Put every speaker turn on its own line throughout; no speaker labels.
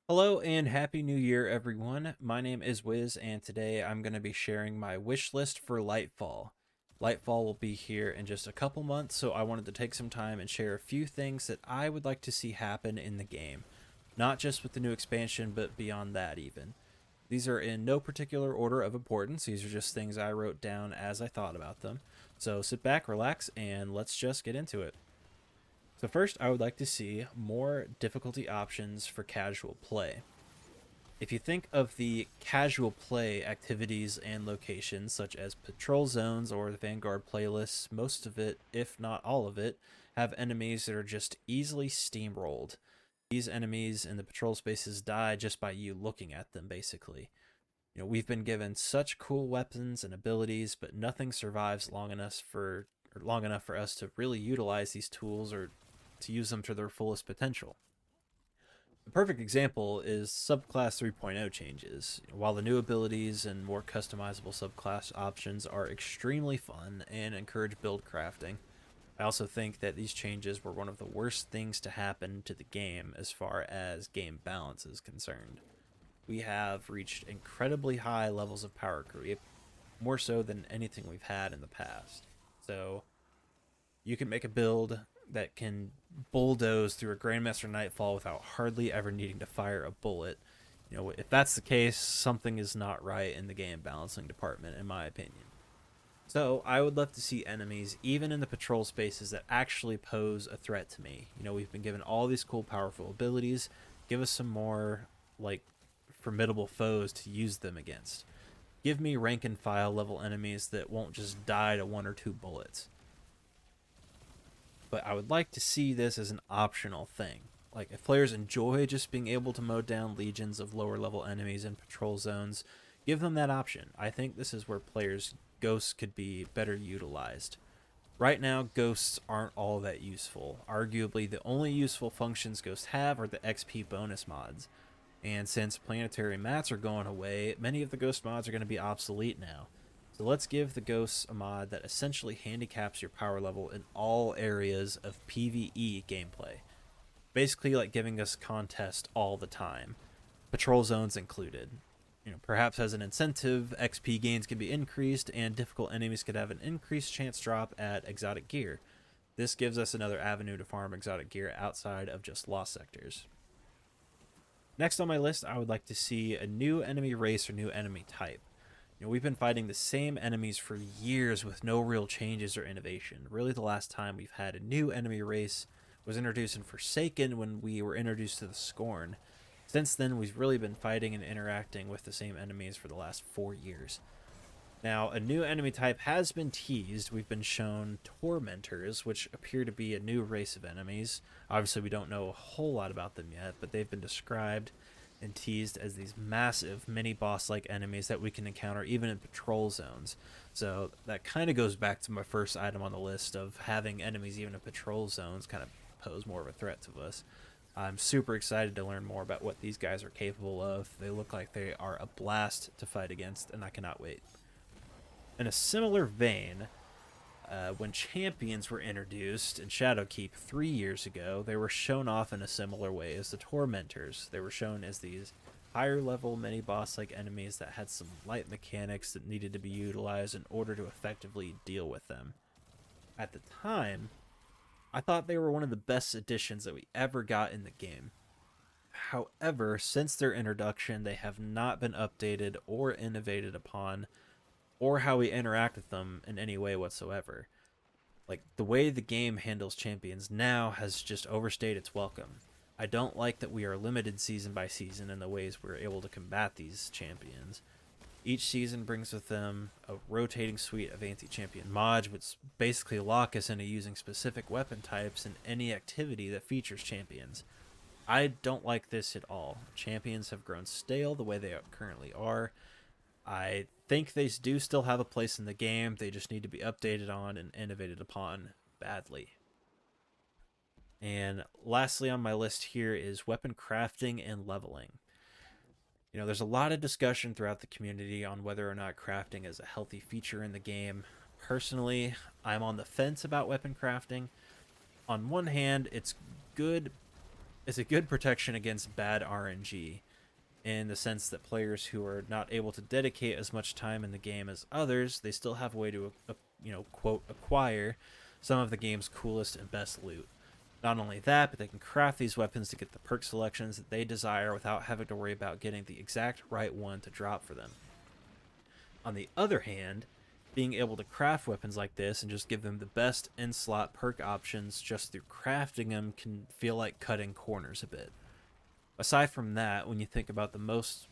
Hello and happy new year, everyone. My name is Wiz, and today I'm going to be sharing my wish list for Lightfall. Lightfall will be here in just a couple months, so I wanted to take some time and share a few things that I would like to see happen in the game. Not just with the new expansion, but beyond that, even. These are in no particular order of importance, these are just things I wrote down as I thought about them. So sit back, relax, and let's just get into it. So, first, I would like to see more difficulty options for casual play. If you think of the casual play activities and locations, such as patrol zones or the Vanguard playlists, most of it, if not all of it, have enemies that are just easily steamrolled. These enemies in the patrol spaces die just by you looking at them, basically. We've been given such cool weapons and abilities, but nothing survives long enough for us to really utilize these tools or to use them to their fullest potential. A perfect example is subclass 3.0 changes. While the new abilities and more customizable subclass options are extremely fun and encourage build crafting, I also think that these changes were one of the worst things to happen to the game as far as game balance is concerned. We have reached incredibly high levels of power creep, more so than anything we've had in the past. So you can make a build that can bulldoze through a Grandmaster Nightfall without hardly ever needing to fire a bullet. If that's the case, something is not right in the game balancing department, in my opinion. So, I would love to see enemies, even in the patrol spaces, that actually pose a threat to me. We've been given all these cool, powerful abilities. Give us some more, like, formidable foes to use them against. Give me rank and file level enemies that won't just die to one or two bullets, but I would like to see this as an optional thing. Like, if players enjoy just being able to mow down legions of lower level enemies in patrol zones, give them that option. I think this is where players' ghosts could be better utilized. Right now, ghosts aren't all that useful. Arguably, the only useful functions ghosts have are the XP bonus mods. And since planetary mats are going away, many of the ghost mods are going to be obsolete now. So let's give the ghosts a mod that essentially handicaps your power level in all areas of PvE gameplay. Basically like giving us contest all the time. Patrol zones included. Perhaps as an incentive, XP gains can be increased and difficult enemies could have an increased chance drop at exotic gear. This gives us another avenue to farm exotic gear outside of just lost sectors. Next on my list, I would like to see a new enemy race or new enemy type. We've been fighting the same enemies for years with no real changes or innovation. Really, the last time we've had a new enemy race was introduced in Forsaken when we were introduced to the Scorn. Since then, we've really been fighting and interacting with the same enemies for the last 4 years. Now, a new enemy type has been teased. We've been shown Tormentors, which appear to be a new race of enemies. Obviously, we don't know a whole lot about them yet, but they've been described and teased as these massive mini boss like enemies that we can encounter even in patrol zones. So that kind of goes back to my first item on the list of having enemies even in patrol zones kind of pose more of a threat to us. I'm super excited to learn more about what these guys are capable of. They look like they are a blast to fight against, and I cannot wait. In a similar vein, when champions were introduced in Shadowkeep 3 years ago, they were shown off in a similar way as the Tormentors. They were shown as these higher level mini boss like enemies that had some light mechanics that needed to be utilized in order to effectively deal with them. At the time, I thought they were one of the best additions that we ever got in the game. However, since their introduction, they have not been updated or innovated upon, or how we interact with them in any way whatsoever. Like, the way the game handles champions now has just overstayed its welcome. I don't like that we are limited season by season in the ways we're able to combat these champions. Each season brings with them a rotating suite of anti-champion mods, which basically lock us into using specific weapon types in any activity that features champions. I don't like this at all. Champions have grown stale the way they currently are. I think they do still have a place in the game. They just need to be updated on and innovated upon badly. And lastly on my list here is weapon crafting and leveling. There's a lot of discussion throughout the community on whether or not crafting is a healthy feature in the game. Personally, I'm on the fence about weapon crafting. On one hand, it's good It's a good protection against bad RNG, in the sense that players who are not able to dedicate as much time in the game as others, they still have a way to, quote, acquire some of the game's coolest and best loot. Not only that, but they can craft these weapons to get the perk selections that they desire without having to worry about getting the exact right one to drop for them. On the other hand, being able to craft weapons like this and just give them the best in-slot perk options just through crafting them can feel like cutting corners a bit. Aside from that, when you think about most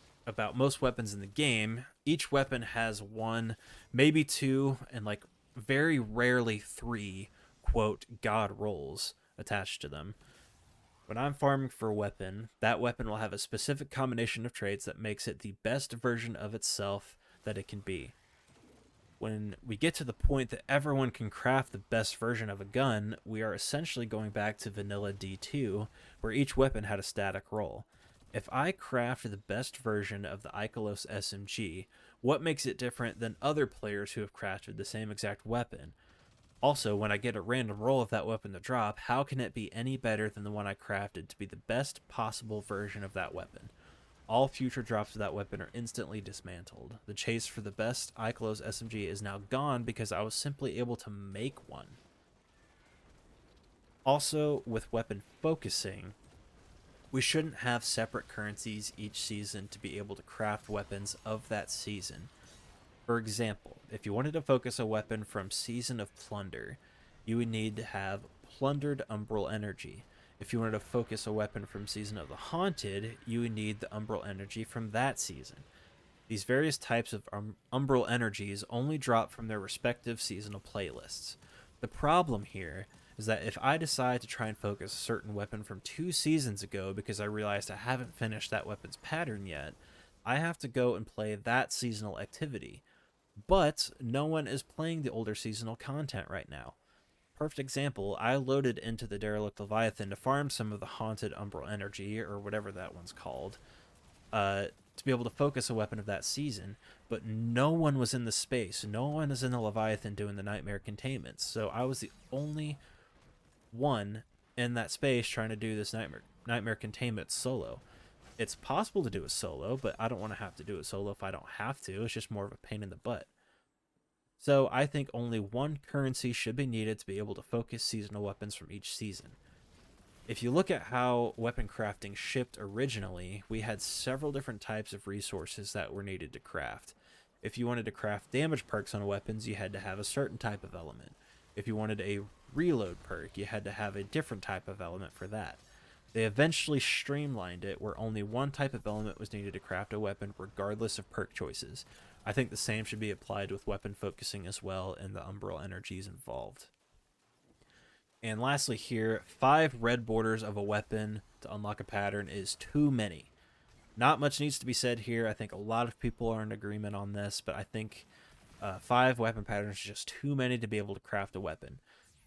weapons in the game, each weapon has one, maybe two, and like very rarely three, quote, god rolls attached to them. When I'm farming for a weapon, that weapon will have a specific combination of traits that makes it the best version of itself that it can be. When we get to the point that everyone can craft the best version of a gun, we are essentially going back to vanilla D2, where each weapon had a static roll. If I craft the best version of the Ikelos SMG, what makes it different than other players who have crafted the same exact weapon? Also, when I get a random roll of that weapon to drop, how can it be any better than the one I crafted to be the best possible version of that weapon? All future drops of that weapon are instantly dismantled. The chase for the best Ikelos SMG is now gone because I was simply able to make one. Also, with weapon focusing, we shouldn't have separate currencies each season to be able to craft weapons of that season. For example, if you wanted to focus a weapon from Season of Plunder, you would need to have Plundered Umbral Energy. If you wanted to focus a weapon from Season of the Haunted, you would need the Umbral Energy from that season. These various types of Umbral Energies only drop from their respective seasonal playlists. The problem here is that if I decide to try and focus a certain weapon from 2 seasons ago because I realized I haven't finished that weapon's pattern yet, I have to go and play that seasonal activity. But no one is playing the older seasonal content right now. Perfect example, I loaded into the Derelict Leviathan to farm some of the Haunted Umbral Energy, or whatever that one's called, to be able to focus a weapon of that season, but no one was in the space. No one is in the Leviathan doing the Nightmare containments, so I was the only one in that space trying to do this Nightmare containment solo. It's possible to do it solo, but I don't want to have to do it solo if I don't have to. It's just more of a pain in the butt. So I think only one currency should be needed to be able to focus seasonal weapons from each season. If you look at how weapon crafting shipped originally, we had several different types of resources that were needed to craft. If you wanted to craft damage perks on weapons, you had to have a certain type of element. If you wanted a reload perk, you had to have a different type of element for that. They eventually streamlined it where only one type of element was needed to craft a weapon regardless of perk choices. I think the same should be applied with weapon focusing as well and the umbral energies involved. And lastly here, 5 red borders of a weapon to unlock a pattern is too many. Not much needs to be said here. I think a lot of people are in agreement on this, but I think 5 weapon patterns is just too many to be able to craft a weapon.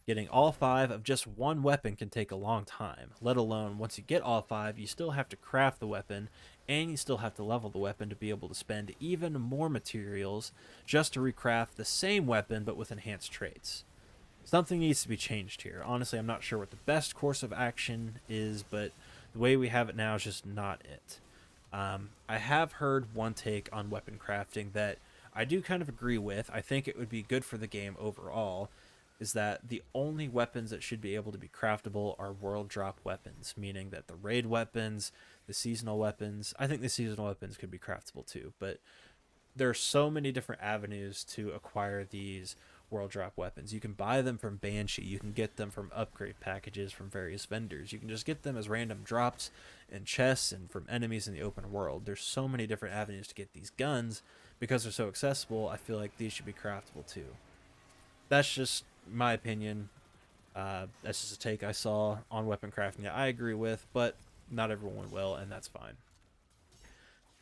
Getting all 5 of just one weapon can take a long time, let alone once you get all 5, you still have to craft the weapon, and you still have to level the weapon to be able to spend even more materials just to recraft the same weapon but with enhanced traits. Something needs to be changed here. Honestly, I'm not sure what the best course of action is, but the way we have it now is just not it. I have heard one take on weapon crafting that I do kind of agree with. I think it would be good for the game overall, is that the only weapons that should be able to be craftable are world drop weapons, meaning that the raid weapons, the seasonal weapons, I think the seasonal weapons could be craftable too, but there are so many different avenues to acquire these world drop weapons. You can buy them from Banshee, you can get them from upgrade packages from various vendors, you can just get them as random drops in chests and from enemies in the open world. There's so many different avenues to get these guns. Because they're so accessible, I feel like these should be craftable too. That's just my opinion. That's just a take I saw on weapon crafting that I agree with, but not everyone will, and that's fine.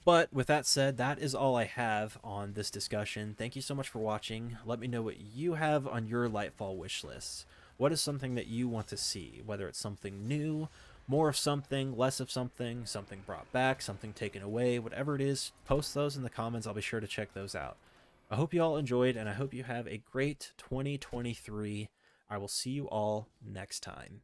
But with that said, that is all I have on this discussion. Thank you so much for watching. Let me know what you have on your Lightfall wish lists. What is something that you want to see? Whether it's something new, more of something, less of something, something brought back, something taken away, whatever it is, post those in the comments. I'll be sure to check those out. I hope you all enjoyed, and I hope you have a great 2023. I will see you all next time.